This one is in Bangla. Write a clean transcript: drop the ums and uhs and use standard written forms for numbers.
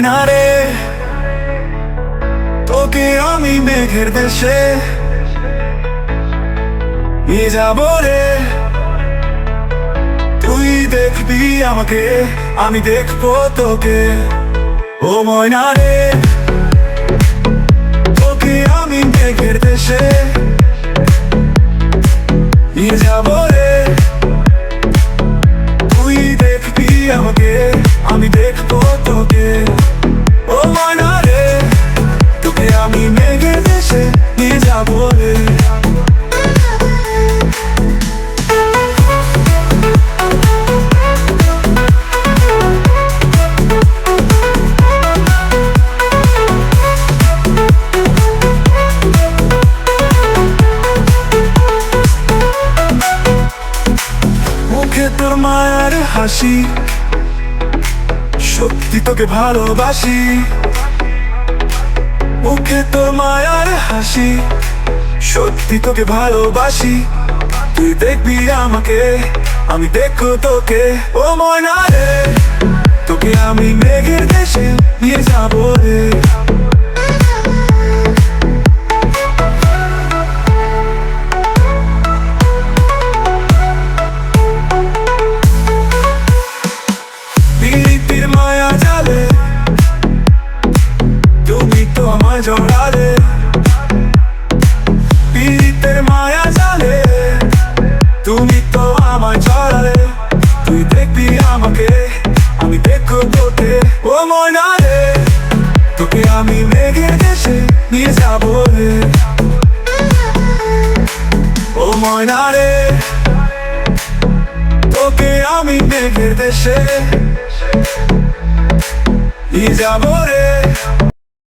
ময়না রে, তোকে আমি মেঘের দেশে নিয়ে যাবো রে। তুই দেখবি আমাকে, আমি দেখবো তোকে। ও ময়না রে, তোকে আমি মেঘের দেশে নিয়ে যাবো রে। তুই দেখবি আমাকে, আমি দেখবো তোকে। ও ময়না রে, তোকে আমি মেঘের দেশে নিয়ে যাবো রে। মুখে তোর মায়ার হাসি, সত্যি তোকে ভালোবাসি। মুখে তোর মায়ার হাসি, সত্যি তোকে ভালোবাসি। তুই দেখবি আমাকে, আমি দেখবো তোকে। ও ময়না রে, তোকে আমি মেঘের দেশে নিয়ে যাবো রে। প্রীতির মায়া জালে তুমি তো আমায় জড়ালে। প্রীতির মায়া জালে তুমি তো আমায় জড়ালে। তুই দেখবি আমাকে, আমি দেখবো তোকে। ও ময়না রে, তোকে আমি মেঘের দেশে নিয়ে যাবো রে। ও ময়না রে, তোকে আমি মেঘের দেশে নিয়ে যাবো রে।